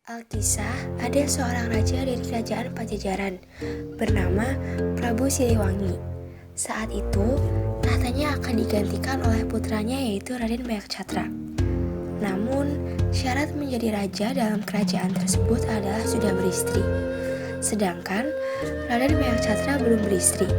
Alkisah, ada seorang raja dari kerajaan Pajajaran bernama Prabu Siliwangi. Saat itu, tahtanya akan digantikan oleh putranya yaitu Raden Bayakcatra. Namun, syarat menjadi raja dalam kerajaan tersebut adalah sudah beristri. Sedangkan Raden Bayakcatra belum beristri.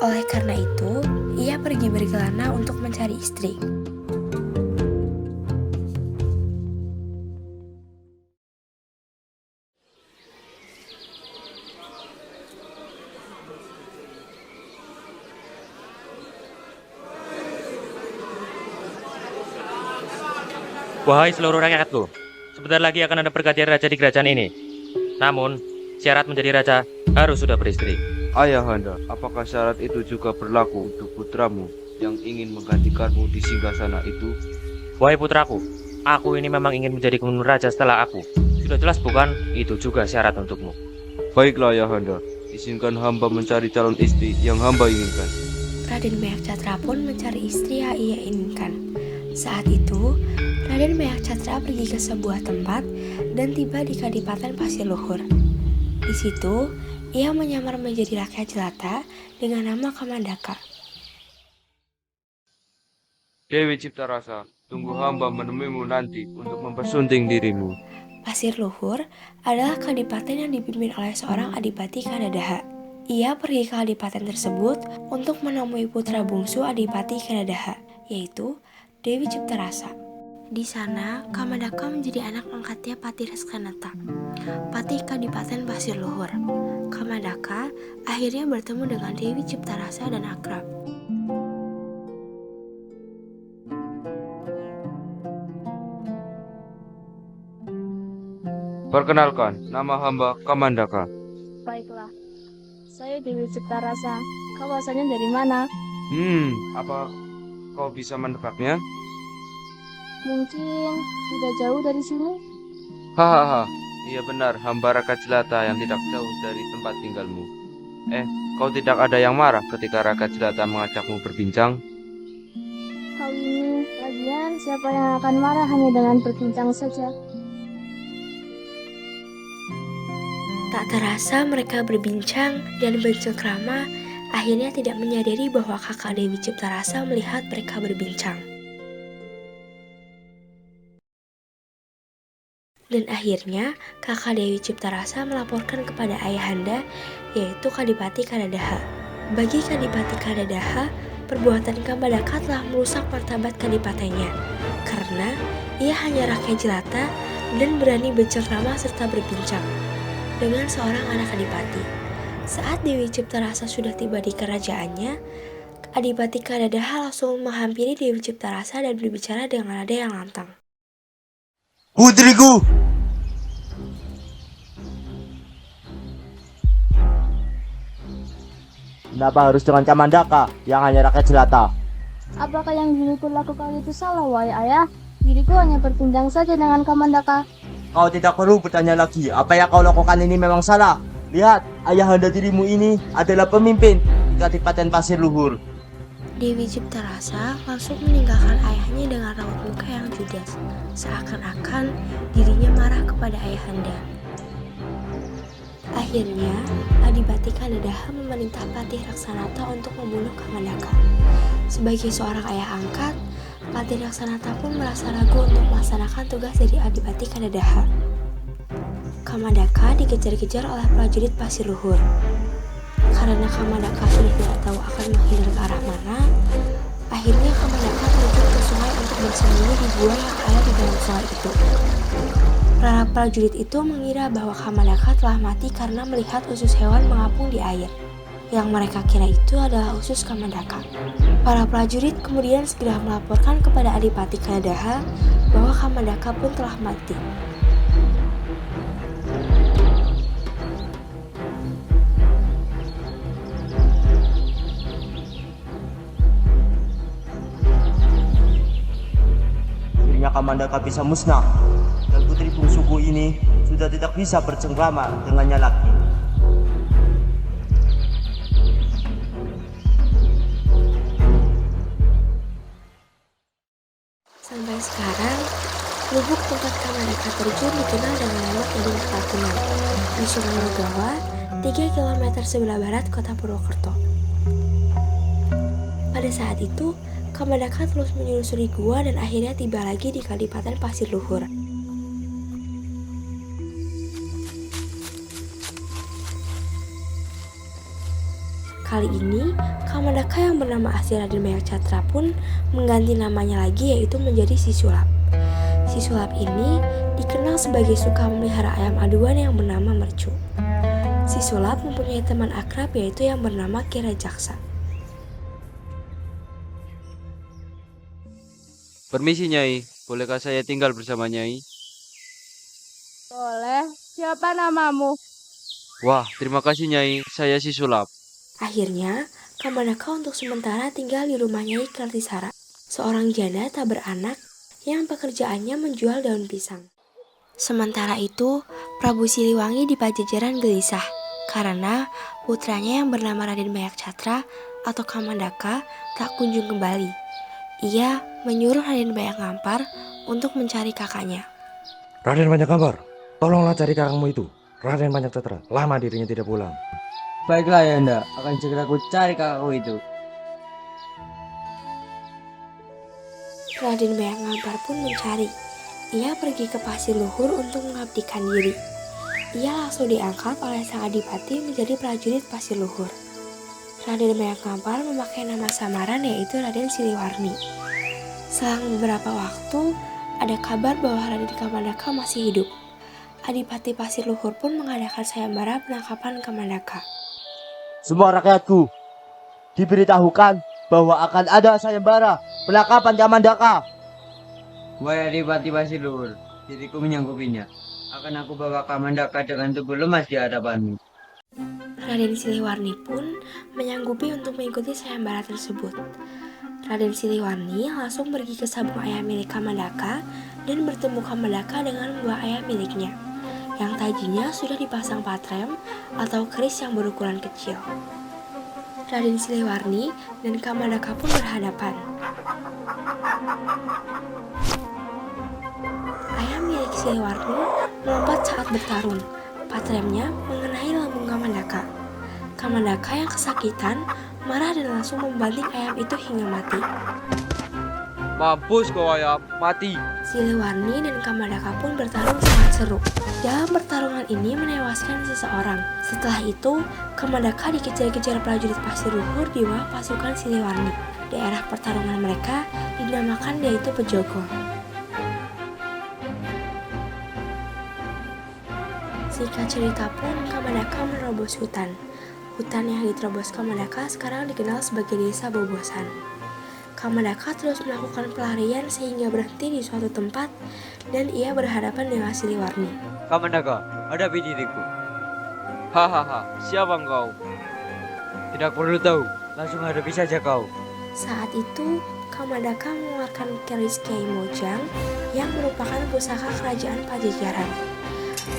Oleh karena itu, ia pergi berkelana untuk mencari istri. Wahai seluruh rakyatku, sebentar lagi akan ada pergantian raja di kerajaan ini. Namun, syarat menjadi raja harus sudah beristri. Ayahanda, apakah syarat itu juga berlaku untuk putramu yang ingin menggantikanmu di singgasana itu? Wahai putraku, aku ini memang ingin menjadi gubernur raja setelah aku. Sudah jelas bukan? Itu juga syarat untukmu. Baiklah Ayahanda, izinkan hamba mencari calon istri yang hamba inginkan. Raden Bayakcatra pun mencari istri yang ia inginkan. Saat itu, Raden Bayakcatra pergi ke sebuah tempat dan tiba di Kadipaten Pasir Luhur. Di situ, ia menyamar menjadi rakyat jelata dengan nama Kamandaka. Dewi Ciptarasa, tunggu hamba menemuimu nanti untuk mempersunting dirimu. Pasir Luhur adalah kadipaten yang dipimpin oleh seorang Adipati Kanadaha. Ia pergi ke kadipaten tersebut untuk menemui putra bungsu Adipati Kanadaha, yaitu Dewi Ciptarasa. Di sana, Kamandaka menjadi anak angkatnya Patih Raskanata, Patih Kadipaten Pasir Luhur. Kamandaka akhirnya bertemu dengan Dewi Ciptarasa dan akrab. Perkenalkan, nama hamba Kamandaka. Baiklah, saya Dewi Ciptarasa. Kau asalnya dari mana? Apa kau bisa menebaknya? Mungkin tidak jauh dari sini. Hahaha, iya benar, hamba Raka Jelata yang tidak jauh dari tempat tinggalmu. Kau tidak ada yang marah ketika Raka Jelata mengajakmu berbincang? Hal ini, lagian siapa yang akan marah hanya dengan berbincang saja? Tak terasa mereka berbincang dan bercengkrama, akhirnya tidak menyadari bahwa kakak Dewi Ciptarasa melihat mereka berbincang. Dan akhirnya kakak Dewi Ciptarasa melaporkan kepada ayahanda, yaitu Kadipati Kanadaha. Bagi Kadipati Kanadaha, perbuatan Kamandaka telah merusak martabat kadipatennya, karena ia hanya rakyat jelata dan berani bercengkrama serta berbincang dengan seorang anak adipati. Saat Dewi Ciptarasa sudah tiba di kerajaannya, Adipati Kanadaha langsung menghampiri Dewi Ciptarasa dan berbicara dengan nada yang lantang. Putriku! Kenapa harus dengan Kamandaka yang hanya rakyat jelata? Apakah yang diriku lakukan itu salah, wahai ayah? Diriku hanya berbincang saja dengan Kamandaka. Kau tidak perlu bertanya lagi, apa yang kau lakukan ini memang salah. Lihat, ayahanda dirimu ini adalah pemimpin di Kadipaten Pasir Luhur. Dewi Ciptarasa langsung meninggalkan ayahnya dengan raut muka yang judes, seakan-akan dirinya marah kepada ayahanda. Akhirnya, Adipati Kanadaha memerintah Patih Raksanata untuk membunuh Kamandaka. Sebagai seorang ayah angkat, Patih Raksanata pun merasa ragu untuk melaksanakan tugas dari Adipati Kanadaha. Kamandaka dikejar-kejar oleh prajurit Pasir Luhur. Karena Kamandaka sudah tidak tahu akan menghindar ke arah mana, akhirnya Kamandaka terjun ke sungai untuk bersembunyi di gua yang ada di dalam sungai itu. Para prajurit itu mengira bahwa Kamandaka telah mati karena melihat usus hewan mengapung di air. Yang mereka kira itu adalah usus Kamandaka. Para prajurit kemudian segera melaporkan kepada Adipati Kanadaha bahwa Kamandaka pun telah mati. Akhirnya Kamandaka bisa musnah, dan putri bungsuku ini sudah tidak bisa bercengkrama dengannya lagi. Sampai sekarang, Lubuk tempat Kamandaka terjun dikenal dengan nama Kedung Kerapunan di Sungai Mergawa, 3 km sebelah barat kota Purwokerto. Pada saat itu, Kamandaka terus menyusuri gua dan akhirnya tiba lagi di Kadipaten Pasir Luhur. Kali ini, Kamandaka yang bernama asli Raden Banyak Catra pun mengganti namanya lagi, yaitu menjadi Si Sulap. Si Sulap ini dikenal sebagai suka memelihara ayam aduan yang bernama Mercu. Si Sulap mempunyai teman akrab yaitu yang bernama Ki Rajaksa. Permisi Nyai, bolehkah saya tinggal bersama Nyai? Boleh. Siapa namamu? Wah, terima kasih Nyai, saya Si Sulap. Akhirnya, Kamandaka untuk sementara tinggal di rumah Nyai Kartisara, seorang janda tak beranak yang pekerjaannya menjual daun pisang. Sementara itu, Prabu Siliwangi di Pajajaran gelisah karena putranya yang bernama Raden Banyak Catra atau Kamandaka tak kunjung kembali. Ia menyuruh Raden Banyak Ngampar untuk mencari kakaknya. Raden Banyak Ngampar, tolonglah cari kakakmu itu. Raden Banyak Catra, lama dirinya tidak pulang. Baiklah Ayahanda, akan segera ku cari kakakku itu. Raden Banyak Ngampar pun mencari. Ia pergi ke Pasir Luhur untuk mengabdikan diri. Ia langsung diangkat oleh sang adipati menjadi prajurit Pasir Luhur. Raden Banyak Ngampar memakai nama samaran yaitu Raden Siliwarni. Selang beberapa waktu, ada kabar bahwa Raden Kamandaka masih hidup. Adipati Pasir Luhur pun mengadakan sayembara penangkapan Kamandaka. Semua rakyatku diberitahukan bahwa akan ada sayembara penangkapan Kamandaka. Wahai Adipati Pasir Luhur, diriku menyanggupinya. Akan aku bawa Kamandaka dengan tubuh lemas di hadapanmu. Raden Siliwarni pun menyanggupi untuk mengikuti sayembara tersebut. Raden Siliwarni langsung pergi ke sabung ayam milik Kamandaka dan bertemu Kamandaka dengan buah ayam miliknya, yang tajinya sudah dipasang patrem atau keris yang berukuran kecil. Raden Siliwarni dan Kamandaka pun berhadapan. Ayam milik Siliwarni melompat saat bertarung. Patremnya mengenai lambung Kamandaka. Kamandaka yang kesakitan marah dan langsung membanting ayam itu hingga mati. Mampus kau ayam, mati. Siliwarni dan Kamandaka pun bertarung sangat seru. Dalam pertarungan ini menewaskan seseorang. Setelah itu, Kamandaka dikejar-kejar prajurit Pasir Luhur di bawah pasukan Siliwarni. Daerah pertarungan mereka dinamakan yaitu Pejogong. Singkat cerita pun, Kamandaka menerobos hutan. Hutan yang diterobos Kamandaka sekarang dikenal sebagai Desa Bobosan. Kamandaka terus melakukan pelarian sehingga berhenti di suatu tempat dan ia berhadapan dengan Siliwarni. Kamandaka, hadapi diriku. Hahaha, siapa engkau? Tidak perlu tahu, langsung hadapi saja kau. Saat itu, Kamandaka mengeluarkan keris Kiai Mojang yang merupakan pusaka kerajaan Pajajaran.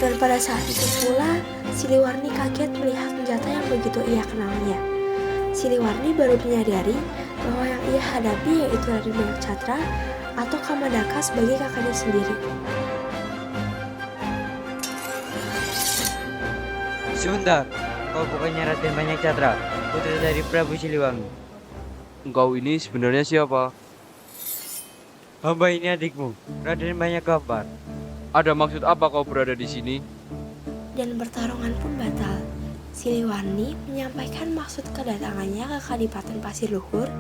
Dan pada saat itu pula, Siliwarni kaget melihat senjata yang begitu ia kenalnya. Siliwarni baru menyadari bahwa yang ia hadapi yaitu Raden Banyak Catra atau Kamandaka sebagai kakaknya sendiri. Sebentar, kau bukannya Raden Banyak Catra, putra dari Prabu Siliwangi. Engkau ini sebenarnya siapa? Hamba ini adikmu, Raden Banyak Ngampar. Ada maksud apa kau berada di sini? Dan pertarungan pun batal. Siliwarni menyampaikan maksud kedatangannya ke Kadipaten Pasir Luhur,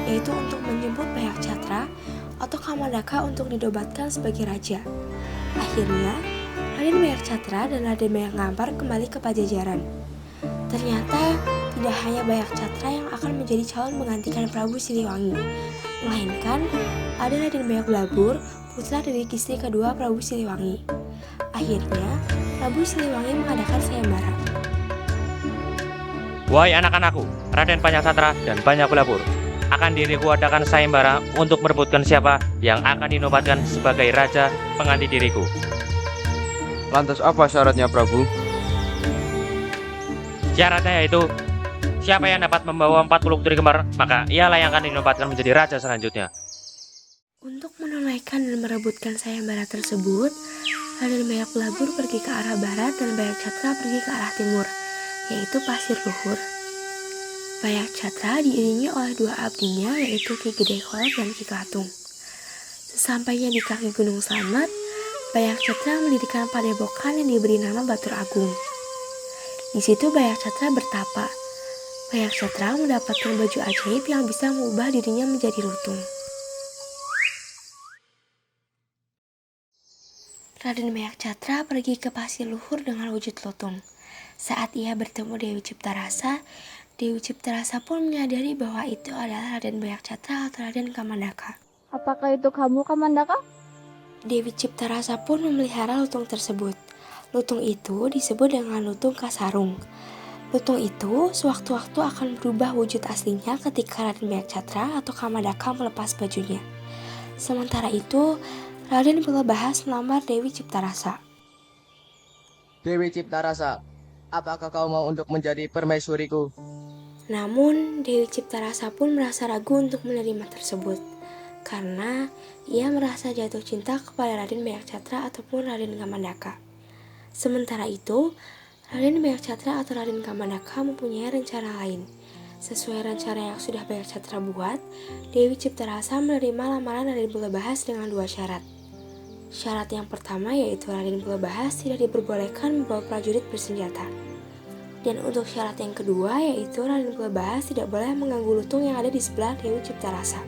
yaitu untuk menjemput Banyak Catra atau Kamandaka untuk didobatkan sebagai raja. Akhirnya, Raden Banyak Catra dan Raden Banyak Ngampar kembali ke Pajajaran. Ternyata, tidak hanya Banyak Catra yang akan menjadi calon menggantikan Prabu Siliwangi, melainkan ada Raden Banyak Blabur, putra dari istri kedua Prabu Siliwangi. Akhirnya, Prabu Siliwangi mengadakan sayembara. Wahai anak-anakku, Raden Banyak Catra dan Banyak Blabur, akan diriku adakan sayembara untuk merebutkan siapa yang akan dinobatkan sebagai raja pengganti diriku. Lantas apa syaratnya, Prabu? Syaratnya yaitu, siapa yang dapat membawa 40 putri kembar, maka ialah yang akan dinobatkan menjadi raja selanjutnya. Untuk Untuk menunaikan dan merebutkan sayembara tersebut, Raden Bayak Pelabur pergi ke arah barat dan Bayak Catra pergi ke arah timur, yaitu Pasir Luhur. Bayak Catra diiringi oleh dua abdinya, yaitu Ki Gede Kolot dan Ki Klatung. Sesampainya di kaki Gunung Slamet, Bayak Catra mendirikan padepokan yang diberi nama Batur Agung. Di situ Bayak Catra bertapa. Bayak Catra mendapatkan baju ajaib yang bisa mengubah dirinya menjadi lutung. Raden Bayak Catra pergi ke Pasir Luhur dengan wujud lutung. Saat ia bertemu Dewi Ciptarasa, Dewi Ciptarasa pun menyadari bahwa itu adalah Raden Bayak Catra atau Raden Kamandaka. Apakah itu kamu, Kamandaka? Dewi Ciptarasa pun memelihara lutung tersebut. Lutung itu disebut dengan lutung Kasarung. Lutung itu sewaktu-waktu akan berubah wujud aslinya ketika Raden Bayak Catra atau Kamandaka melepas bajunya. Sementara itu, Raden Pulebahas melamar Dewi Ciptarasa. Dewi Ciptarasa, apakah kau mau untuk menjadi permaisuriku? Namun, Dewi Ciptarasa pun merasa ragu untuk menerima tersebut, karena ia merasa jatuh cinta kepada Raden Bayak Catra ataupun Raden Kamandaka. Sementara itu, Raden Bayak Catra atau Raden Kamandaka mempunyai rencana lain. Sesuai rencana yang sudah Bayak Catra buat, Dewi Ciptarasa menerima lamaran Raden Pulebahas dengan dua syarat. Syarat yang pertama yaitu Raden Pulebahas tidak diperbolehkan membawa prajurit bersenjata. Dan untuk syarat yang kedua yaitu Raden Pulebahas tidak boleh mengganggu lutung yang ada di sebelah Dewi Ciptarasa.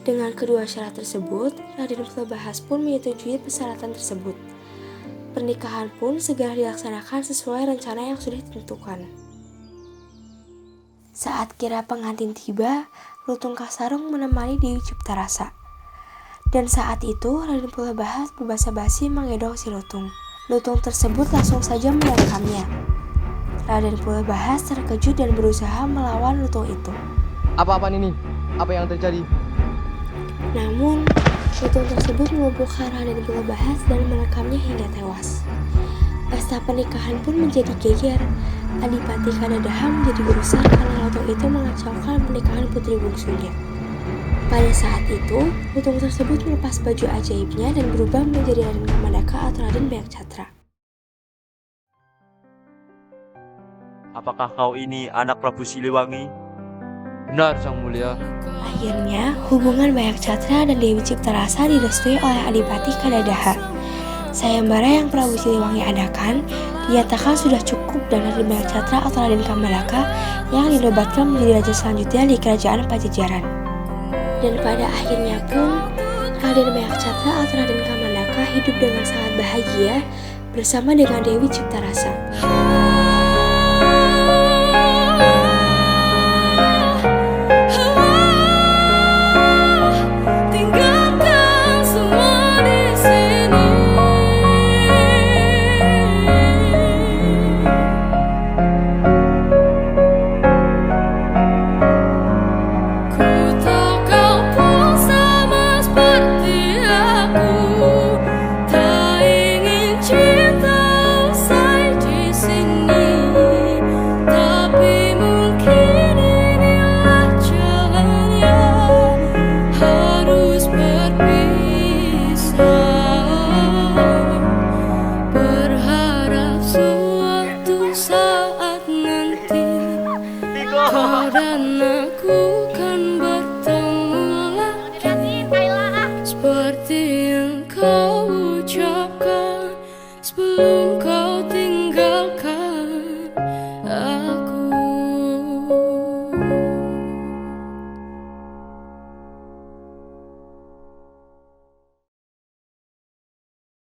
Dengan kedua syarat tersebut, Raden Pulebahas pun menyetujui persyaratan tersebut. Pernikahan pun segera dilaksanakan sesuai rencana yang sudah ditentukan. Saat kira pengantin tiba, lutung Kasarung menemani Dewi Ciptarasa. Dan saat itu Raden Pulebahas berbasa-basi mengedong si lutung. Lutung tersebut langsung saja menerkamnya. Raden Pulebahas terkejut dan berusaha melawan lutung itu. Apa-apaan ini? Apa yang terjadi? Namun, lutung tersebut melumpuhkan Raden Pulebahas dan menekamnya hingga tewas. Pesta pernikahan pun menjadi geger. Adipati Kadadaha menjadi gerusan karena lutung itu mengacaukan pernikahan putri bungsunya. Pada saat itu, lutung tersebut melepas baju ajaibnya dan berubah menjadi Raden Kamandaka atau Raden Bayak Catra. Apakah kau ini anak Prabu Siliwangi? Benar, Sang Mulia. Akhirnya, hubungan Bayak Catra dan Dewi Ciptarasa direstui oleh Adipati Kadadaha. Sayembara yang Prabu Siliwangi adakan dinyatakan sudah cukup dan Raden Bayak Catra atau Raden Kamandaka yang dinobatkan menjadi raja selanjutnya di kerajaan Pajajaran. Dan pada akhirnya pun, Raden Bayak Catra atau Raden Kamandaka hidup dengan sangat bahagia bersama dengan Dewi Ciptarasa. Dan aku kan bertemu lagi seperti yang kau ucapkan sebelum kau